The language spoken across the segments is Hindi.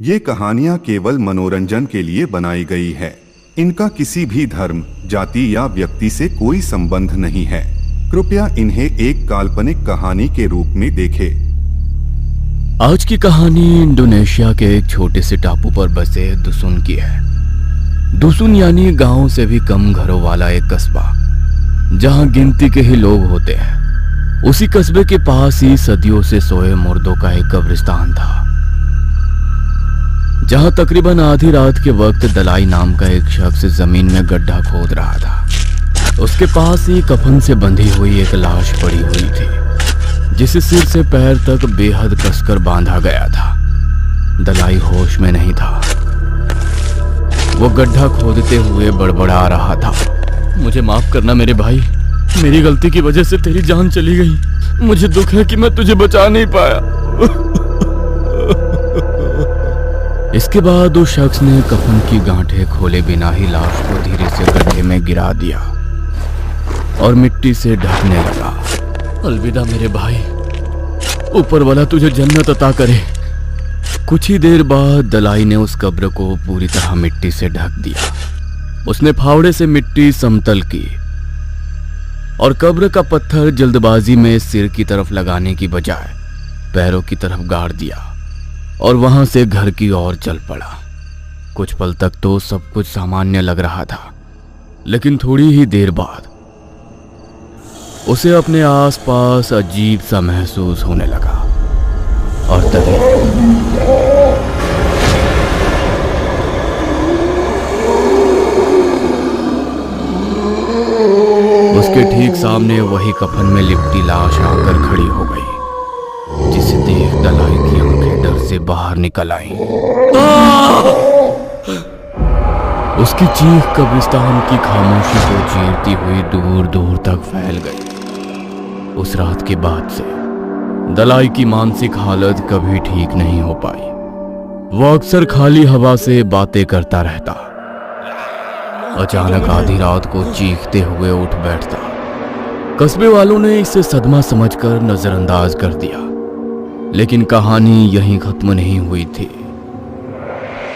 ये कहानियाँ केवल मनोरंजन के लिए बनाई गई है। इनका किसी भी धर्म, जाति या व्यक्ति से कोई संबंध नहीं है। कृपया इन्हें एक काल्पनिक कहानी के रूप में देखें। आज की कहानी इंडोनेशिया के एक छोटे से टापू पर बसे दुसुन की है। दुसुन यानी गांव से भी कम घरों वाला एक कस्बा, जहां गिनती के ही लोग होते हैं। उसी कस्बे के पास ही सदियों से सोए मुर्दों का एक कब्रिस्तान था, जहां तकरीबन आधी रात के वक्त दलाई नाम का एक शख्स जमीन में गड्ढा खोद रहा था। उसके पास ही कफन से बंधी हुई एक लाश पड़ी हुई थी, जिसे सिर से पैर तक बेहद कसकर बांधा गया था। दलाई होश में नहीं था। वो गड्ढा खोदते हुए बड़बड़ा रहा था। मुझे माफ करना मेरे भाई, मेरी गलती की वजह से तेरी जान चली गई। मुझे दुख है कि मैं तुझे बचा नहीं पाया। इसके बाद उस शख्स ने कफन की गांठें खोले बिना ही लाश को धीरे से गड्ढे में गिरा दिया और मिट्टी से ढकने लगा। अलविदा मेरे भाई, ऊपर वाला तुझे जन्नत अता करे। कुछ ही देर बाद दलाई ने उस कब्र को पूरी तरह मिट्टी से ढक दिया। उसने फावड़े से मिट्टी समतल की और कब्र का पत्थर जल्दबाजी में सिर की तरफ लगाने की बजाय पैरों की तरफ गाड़ दिया और वहां से घर की ओर चल पड़ा। कुछ पल तक तो सब कुछ सामान्य लग रहा था, लेकिन थोड़ी ही देर बाद उसे अपने आसपास अजीब सा महसूस होने लगा। और तभी उसके ठीक सामने वही कफन में लिपटी लाश आकर खड़ी हो गई, जिसे देख दलाई की आंखें डर से बाहर निकल आईं। उसकी चीख कब्रिस्तान की खामोशी को चीरती हुई दूर दूर तक फैल गई। उस रात के बाद से दलाई की मानसिक हालत कभी ठीक नहीं हो पाई। वो अक्सर खाली हवा से बातें करता रहता। अचानक आधी रात को चीखते हुए उठ बैठता। कस्बे वालों ने इसे सदमा समझकर नजरअंदाज कर दिया, लेकिन कहानी यहीं खत्म नहीं हुई थी।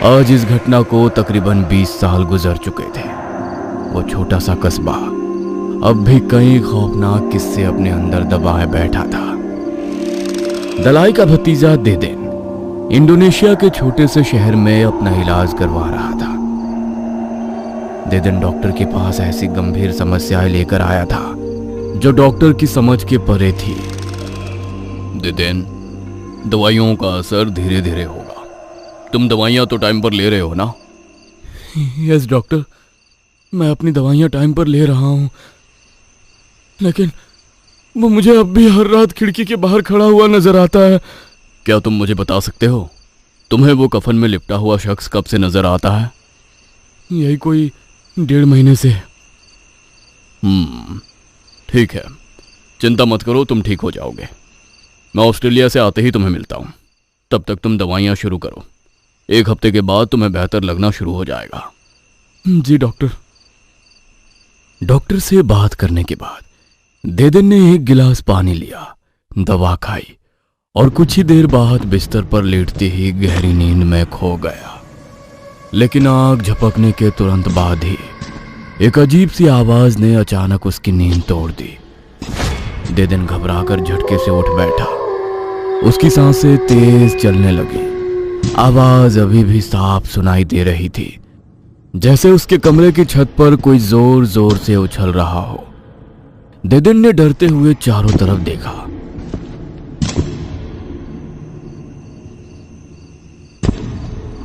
आज इस घटना को तकरीबन 20 साल गुजर चुके थे। वो छोटा सा कस्बा अब भी कई खौफनाक किस्से अपने अंदर दबाए बैठा था। दलाई का भतीजा देदेन इंडोनेशिया के छोटे से शहर में अपना इलाज करवा रहा था। देदेन डॉक्टर के पास ऐसी गंभीर समस्याएं लेकर आया था जो डॉक्टर की समझ के परे थी। देदेन, दवाइयों का असर धीरे धीरे होगा। तुम दवाइयां तो टाइम पर ले रहे हो ना? यस डॉक्टर, मैं अपनी दवाइयां टाइम पर ले रहा हूं, लेकिन वो मुझे अब भी हर रात खिड़की के बाहर खड़ा हुआ नजर आता है। क्या तुम मुझे बता सकते हो, तुम्हें वो कफन में लिपटा हुआ शख्स कब से नजर आता है? यही कोई 1.5 महीने से। ठीक है, चिंता मत करो, तुम ठीक हो जाओगे। मैं ऑस्ट्रेलिया से आते ही तुम्हें मिलता हूं। तब तक तुम दवाइयां शुरू करो। 1 हफ्ते के बाद तुम्हें बेहतर लगना शुरू हो जाएगा। जी डॉक्टर। डॉक्टर से बात करने के बाद देदेन ने 1 गिलास पानी लिया, दवा खाई और कुछ ही देर बाद बिस्तर पर लेटते ही गहरी नींद में खो गया। लेकिन आग झपकने के तुरंत बाद ही एक अजीब सी आवाज ने अचानक उसकी नींद तोड़ दी। देदेन घबराकर झटके से उठ बैठा। उसकी सांसें तेज चलने लगी। आवाज अभी भी साफ सुनाई दे रही थी, जैसे उसके कमरे की छत पर कोई जोर जोर से उछल रहा हो। देदेन ने डरते हुए चारों तरफ देखा।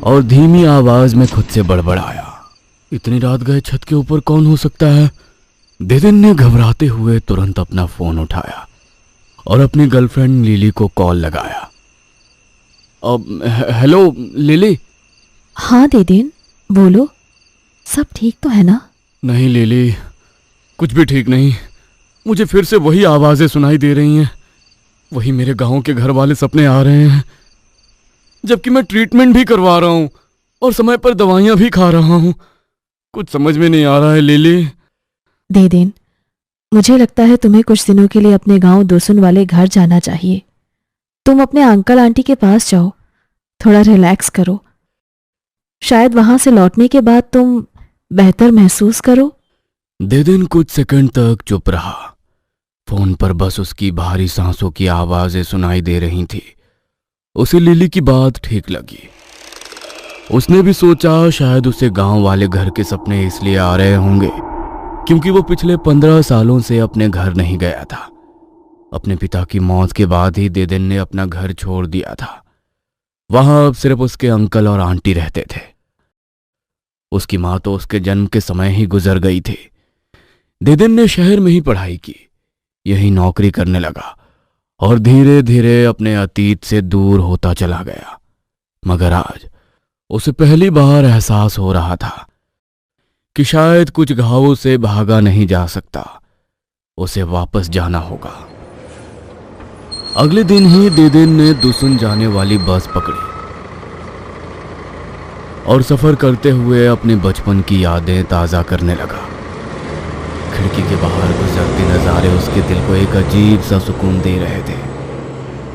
और धीमी आवाज में खुद से बड़बड़ाया, इतनी रात गए छत के ऊपर कौन हो सकता है? देदेन ने घबराते हुए तुरंत अपना फोन उठाया और अपनी गर्लफ्रेंड लिली को कॉल लगाया। Hello lily. हाँ देदेन, बोलो, सब ठीक तो है ना? नहीं लिली, कुछ भी ठीक नहीं। मुझे फिर से वही आवाजें सुनाई दे रही हैं। वही मेरे गांव के घर वाले सपने आ रहे हैं, जबकि मैं ट्रीटमेंट भी करवा रहा हूं और समय पर दवाइयां भी खा रहा हूं। कुछ समझ में नहीं आ रहा है लिली। देदेन, मुझे लगता है तुम्हें कुछ दिनों के लिए अपने गांव दोसुन वाले घर जाना चाहिए। तुम अपने अंकल आंटी के पास जाओ, थोड़ा रिलैक्स करो शायद वहां से लौटने के बाद तुम बेहतर महसूस करो। देदेन कुछ सेकंड तक चुप रहा। फोन पर बस उसकी भारी सांसों की आवाजें सुनाई दे रही थी। उसे लिली की बात ठीक लगी। उसने भी सोचा शायद उसे गांव वाले घर के सपने इसलिए आ रहे होंगे क्योंकि वो पिछले 15 सालों से अपने घर नहीं गया था। अपने पिता की मौत के बाद ही देदेन ने अपना घर छोड़ दिया था। वहां अब सिर्फ उसके अंकल और आंटी रहते थे। उसकी मां तो उसके जन्म के समय ही गुजर गई थी। देदेन ने शहर में ही पढ़ाई की, यही नौकरी करने लगा और धीरे धीरे अपने अतीत से दूर होता चला गया। मगर आज उसे पहली बार एहसास हो रहा था कि शायद कुछ घावों से भागा नहीं जा सकता, उसे वापस जाना होगा। अगले दिन ही देदेन ने दुसुन जाने वाली बस पकड़ी और सफर करते हुए अपने बचपन की यादें ताजा करने लगा। खिड़की के बाहर गुजरते नजारे उसके दिल को एक अजीब सा सुकून दे रहे थे।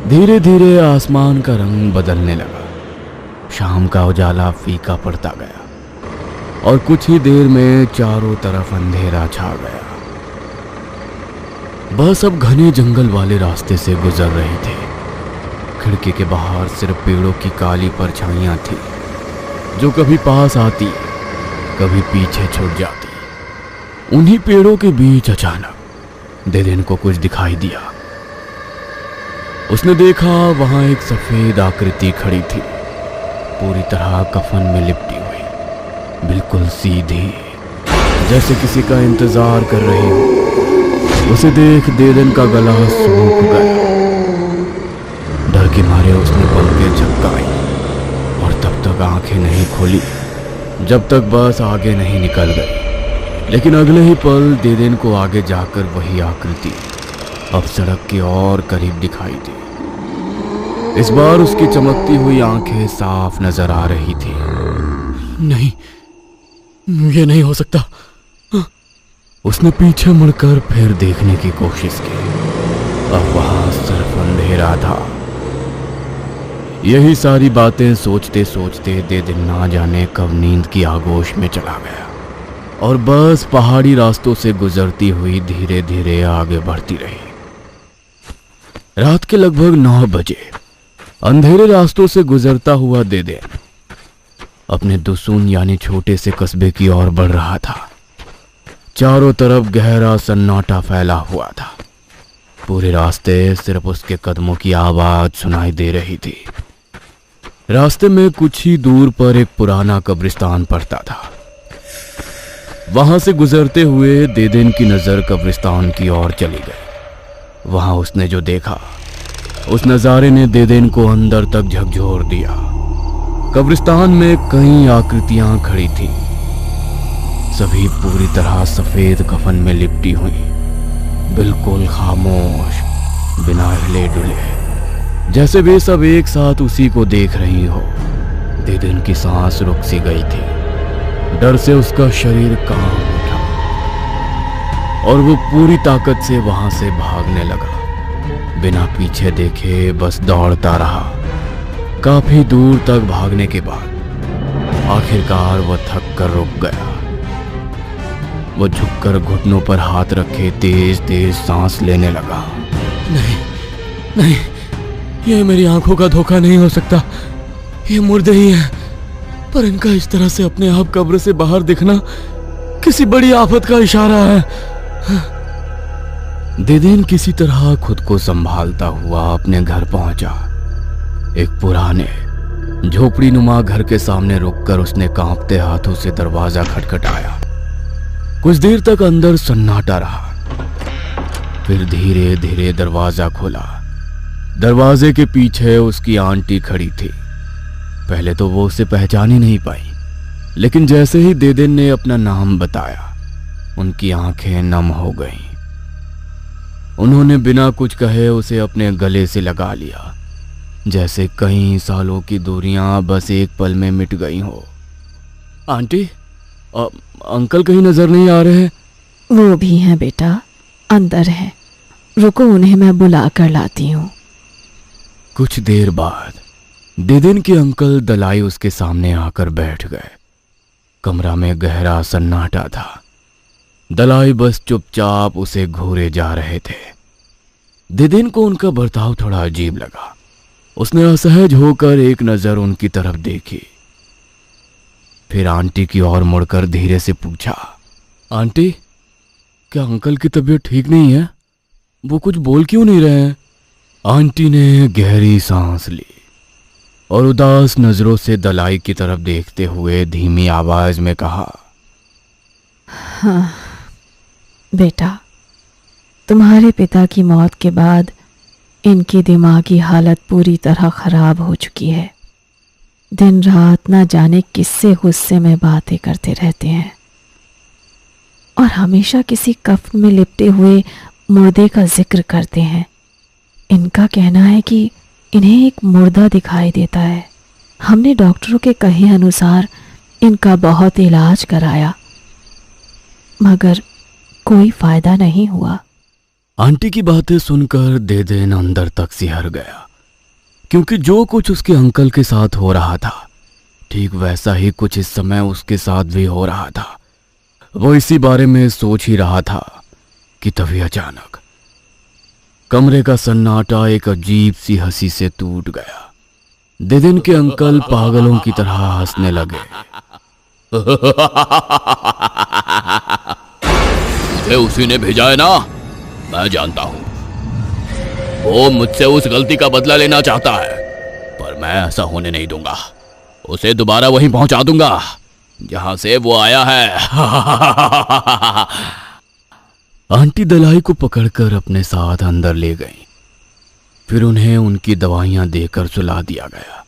धीरे धीरे आसमान का रंग बदलने लगा। शाम का उजाला फीका पड़ता गया और कुछ ही देर में चारों तरफ अंधेरा छा गया। बस अब घने जंगल वाले रास्ते से गुजर रही थी। खिड़की के बाहर सिर्फ पेड़ों की काली परछाइयां थी जो कभी पास आती कभी पीछे छूट जाती। उन्हीं पेड़ों के बीच अचानक देदेन को कुछ दिखाई दिया। उसने देखा वहां एक सफेद आकृति खड़ी थी, पूरी तरह कफन में लिपटी हुई, बिल्कुल सीधी, जैसे किसी का इंतजार कर रही हो। उसे देख देदेन का गला सूख गया। डर के मारे उसने पलकें झपकाई और तब तक आंखें नहीं खोली जब तक बस आगे नहीं निकल गई। लेकिन अगले ही पल देदेन को आगे जाकर वही आकृति अब सड़क के और करीब दिखाई दी। इस बार उसकी चमकती हुई आंखें साफ नजर आ रही थी। नहीं, ये नहीं हो सकता। उसने पीछे मुड़कर फिर देखने की कोशिश की। अब वहां सिर्फ अंधेरा था। यही सारी बातें सोचते सोचते देदेन ना जाने कब नींद की आगोश में चला गया और बस पहाड़ी रास्तों से गुजरती हुई धीरे धीरे आगे बढ़ती रही। रात के लगभग 9 बजे अंधेरे रास्तों से गुजरता हुआ देदेन अपने दुसून यानी छोटे से कस्बे की ओर बढ़ रहा था। चारों तरफ गहरा सन्नाटा फैला हुआ था। पूरे रास्ते सिर्फ उसके कदमों की आवाज सुनाई दे रही थी। रास्ते में कुछ ही दूर पर एक पुराना कब्रिस्तान पड़ता था। वहां से गुजरते हुए देदेन की नजर कब्रिस्तान की ओर चली गई। वहां उसने जो देखा उस नजारे ने देदेन को अंदर तक झकझोर दिया। कब्रिस्तान में कई आकृतियां खड़ी थीं, सभी पूरी तरह सफेद कफन में लिपटी हुई, बिल्कुल खामोश, बिना हिले डुले, जैसे वे सब एक साथ उसी को देख रही हो। देदेन की सांस रुक सी गई थी। डर से उसका शरीर कांप उठा और वो पूरी ताकत से वहां से भागने लगा। बिना पीछे देखे बस दौड़ता रहा। काफी दूर तक भागने के बाद आखिरकार वह थक कर रुक गया। वो झुककर घुटनों पर हाथ रखे तेज तेज सांस लेने लगा। नहीं नहीं, ये मेरी आंखों का धोखा नहीं हो सकता। ये मुर्दे ही हैं, पर इनका इस तरह से अपने आप कब्र से बाहर दिखना किसी बड़ी आफत का इशारा है। देदेन किसी तरह खुद को संभालता हुआ अपने घर पहुंचा। एक पुराने झोपड़ी नुमा घर के सामने रुककर उसने कांपते हाथों से दरवाजा खटखटाया। कुछ देर तक अंदर सन्नाटा रहा, फिर धीरे धीरे दरवाजा खुला। दरवाजे के पीछे उसकी आंटी खड़ी थी। पहले तो वो उसे पहचान ही नहीं पाई, लेकिन जैसे ही देदेन ने अपना नाम बताया उनकी आंखें नम हो गईं। उन्होंने बिना कुछ कहे उसे अपने गले से लगा लिया, जैसे कई सालों की दूरियां बस एक पल में मिट गई हो। आंटी, अंकल कहीं नजर नहीं आ रहे? वो भी हैं बेटा, अंदर है। रुको, उन्हें मैं बुला कर लाती हूँ। कुछ देर बाद देदेन के अंकल दलाई उसके सामने आकर बैठ गए। कमरा में गहरा सन्नाटा था। दलाई बस चुपचाप उसे घूरे जा रहे थे। देदेन को उनका बर्ताव थोड़ा अजीब लगा। उसने असहज होकर एक नजर उनकी तरफ देखी, फिर आंटी की ओर मुड़कर धीरे से पूछा, आंटी, क्या अंकल की तबीयत ठीक नहीं है? वो कुछ बोल क्यों नहीं रहे हैं? आंटी ने गहरी सांस ली और उदास नजरों से दलाई की तरफ देखते हुए धीमी आवाज में कहा, हाँ बेटा, तुम्हारे पिता की मौत के बाद इनकी दिमागी हालत पूरी तरह खराब हो चुकी है। दिन रात ना जाने किससे गुस्से में बातें करते रहते हैं और हमेशा किसी कफन में लिपटे हुए मुर्दे का जिक्र करते हैं। इनका कहना है कि इन्हें एक मुर्दा दिखाई देता है। हमने डॉक्टरों के कहे अनुसार इनका बहुत इलाज कराया, मगर कोई फायदा नहीं हुआ। आंटी की बातें सुनकर देदेन अंदर तक सिहर गया, क्योंकि जो कुछ उसके अंकल के साथ हो रहा था ठीक वैसा ही कुछ इस समय उसके साथ भी हो रहा था। वो इसी बारे में सोच ही रहा था कि तभी अचानक कमरे का सन्नाटा एक अजीब सी हंसी से टूट गया। देदेन के अंकल पागलों की तरह हंसने लगे। मुझे उसी ने भेजा है ना, मैं जानता हूं। वो मुझसे उस गलती का बदला लेना चाहता है, पर मैं ऐसा होने नहीं दूंगा। उसे दोबारा वहीं पहुंचा दूंगा जहां से वो आया है। आंटी दलाई को पकड़कर अपने साथ अंदर ले गई। फिर उन्हें उनकी दवाइयां देकर सुला दिया गया।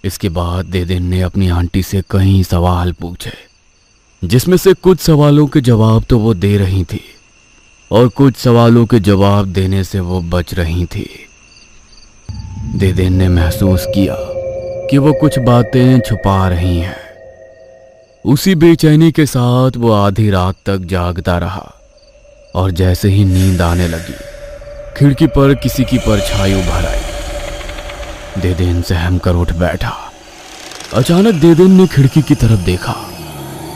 इसके बाद देदेन ने अपनी आंटी से कई सवाल पूछे, जिसमें से कुछ सवालों के जवाब तो वो दे रही थी और कुछ सवालों के जवाब देने से वो बच रही थी। देदेन ने महसूस किया कि वो कुछ बातें छुपा रही हैं। उसी बेचैनी के साथ वो आधी रात तक जागता रहा और जैसे ही नींद आने लगी, खिड़की पर किसी की परछाई उभर आई। देदेन सहम कर उठ बैठा। अचानक देदेन ने खिड़की की तरफ देखा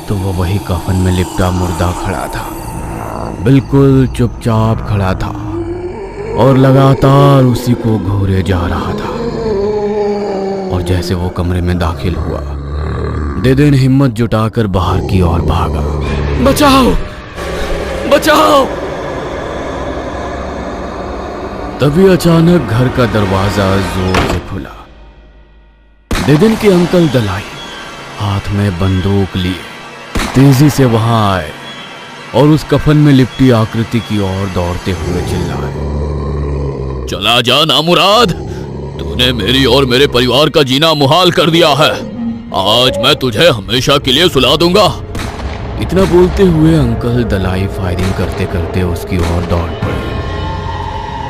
तो वो वही कफन में लिपटा मुर्दा खड़ा था। बिल्कुल चुपचाप खड़ा था और लगातार उसी को घूरे जा रहा था। और जैसे वो कमरे में दाखिल हुआ, देदेन हिम्मत जुटाकर बाहर की ओर भागा। बचाओ, बचाओ! तभी अचानक घर का दरवाजा जोर से खुला। देदेन के अंकल दलाई हाथ में बंदूक लिए तेजी से वहां आए और उस कफन में लिपटी आकृति की ओर दौड़ते हुए चिल्लाए, चला जा नामुराद! तूने मेरी और मेरे परिवार का जीना मुहाल कर दिया है। आज मैं तुझे हमेशा के लिए सुला दूंगा। इतना बोलते हुए अंकल दलाई फायरिंग करते करते उसकी ओर दौड़ पड़े।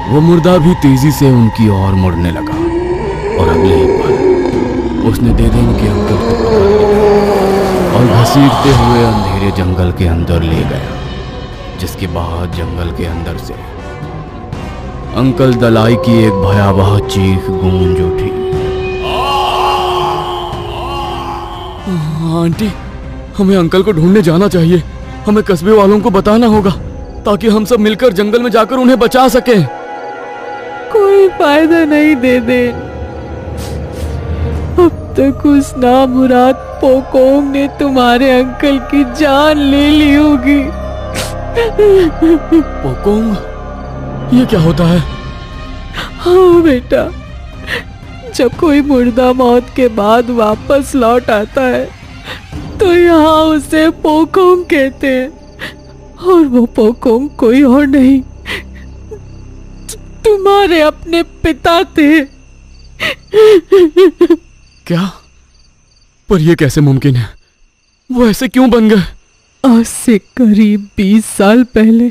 वो मुर्दा भी तेजी से उनकी ओर मुड़ने लगा और अगले ही पल उसने देदेन के अंकल को पकड़ लिया और घसीटते हुए अंधेरे जंगल के अंदर ले गया, जिसके बाद जंगल के अंदर से अंकल दलाई की एक भयावह चीख गूंज उठी। आंटी, हमें अंकल को ढूंढने जाना चाहिए। हमें कस्बे वालों को बताना होगा ताकि हम सब मिलकर जंगल में जाकर उन्हें बचा सकें। कोई फायदा नहीं देदेन, अब तक उस नामुराद पोकोंग ने तुम्हारे अंकल की जान ले ली होगी। पोकोंग? ये क्या होता है? हाँ बेटा, जब कोई मुर्दा मौत के बाद वापस लौट आता है तो यहाँ उसे पोकोंग कहते हैं। और वो पोकोंग कोई और नहीं, तुम्हारे अपने पिता थे। क्या? पर यह कैसे मुमकिन है? वो ऐसे क्यों बन गए? आज से करीब 20 साल पहले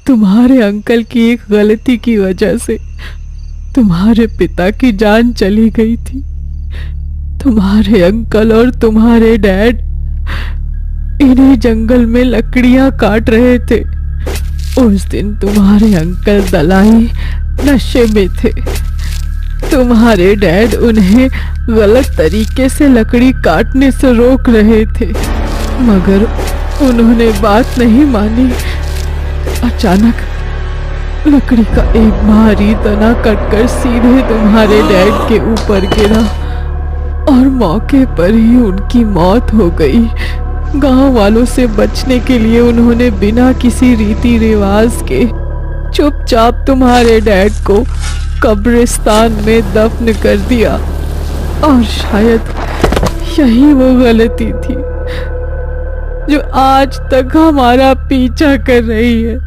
तुम्हारे अंकल की एक गलती की वजह से तुम्हारे पिता की जान चली गई थी। तुम्हारे अंकल और तुम्हारे डैड इन्हीं जंगल में लकड़ियां काट रहे थे। उस दिन तुम्हारे अंकल दलाई नशे में थे। तुम्हारे डैड उन्हें गलत तरीके से लकड़ी काटने से रोक रहे थे, मगर उन्होंने बात नहीं मानी। अचानक लकड़ी का एक भारी तना कटकर सीधे तुम्हारे डैड के ऊपर गिरा और मौके पर ही उनकी मौत हो गई। गांव वालों से बचने के लिए उन्होंने बिना किसी रीति रिवाज के चुपचाप तुम्हारे डैड को कब्रिस्तान में दफन कर दिया। और शायद यही वो गलती थी जो आज तक हमारा पीछा कर रही है।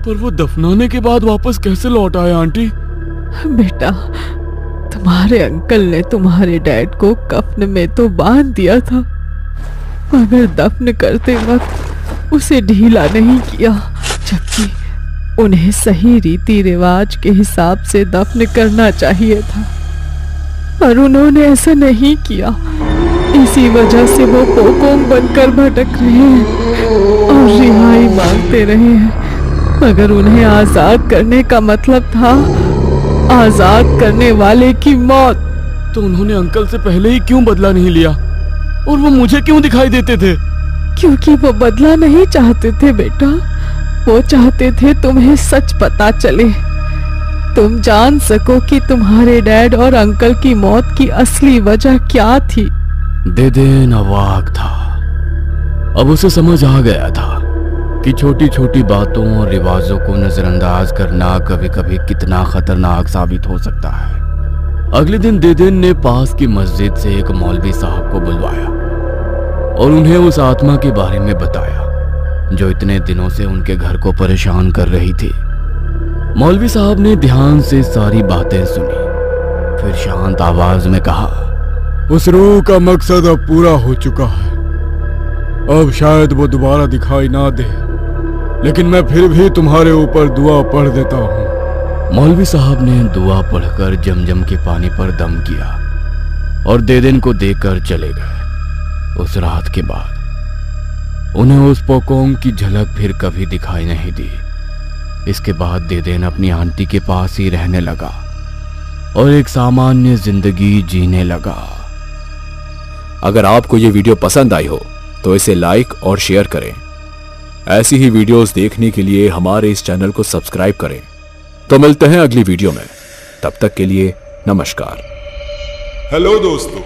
पर वो दफनाने के बाद वापस कैसे लौट आए आंटी? बेटा, तुम्हारे अंकल ने तुम्हारे डैड को कफन में तो बांध दिया था, मगर दफन करते वक्त उसे ढीला नहीं किया, जबकि उन्हें सही रीति रिवाज के हिसाब से दफन करना चाहिए था, पर उन्होंने ऐसा नहीं किया। इसी वजह से वो पोकोंग बनकर भटक रहे हैं और रिहाई मांगते रहे हैं। मगर उन्हें आजाद करने का मतलब था आजाद करने वाले की मौत। तो उन्होंने अंकल से पहले ही क्यों बदला नहीं लिया और वो मुझे क्यों दिखाई देते थे? क्योंकि वो बदला नहीं चाहते थे बेटा, वो चाहते थे तुम्हें सच पता चले, तुम जान सको कि तुम्हारे डैड और अंकल की मौत की असली वजह क्या थी। देदेन अवाक था। अब उसे समझ आ गया था कि छोटी छोटी बातों और रिवाजों को नजरअंदाज करना कभी कभी कितना खतरनाक साबित हो सकता है। अगले दिन देदेन ने पास की मस्जिद से एक मौलवी साहब को बुलवाया और उन्हें उस आत्मा के बारे में बताया जो इतने दिनों से उनके घर को परेशान कर रही थी। मौलवी साहब ने ध्यान से सारी बातें सुनी, फिर शांत आवाज में कहा, उस रूह का मकसद अब पूरा हो चुका है, अब शायद वो दोबारा दिखाई ना दे, लेकिन मैं फिर भी तुम्हारे ऊपर दुआ पढ़ देता हूँ। मौलवी साहब ने दुआ पढ़कर जमजम के पानी पर दम किया और देदेन को देकर चले गए। उस रात के बाद उन्हें उस पोकोंग की झलक फिर कभी दिखाई नहीं दी। इसके बाद देदेन अपनी आंटी के पास ही रहने लगा और एक सामान्य जिंदगी जीने लगा। अगर आपको ये वीडियो पसंद आई हो तो इसे लाइक और शेयर करें। ऐसी ही वीडियोस देखने के लिए हमारे इस चैनल को सब्सक्राइब करें। तो मिलते हैं अगली वीडियो में, तब तक के लिए नमस्कार। हेलो दोस्तों,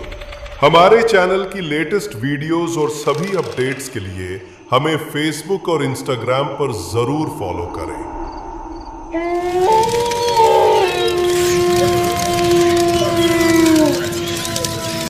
हमारे चैनल की लेटेस्ट वीडियोस और सभी अपडेट्स के लिए हमें फेसबुक और इंस्टाग्राम पर जरूर फॉलो करें।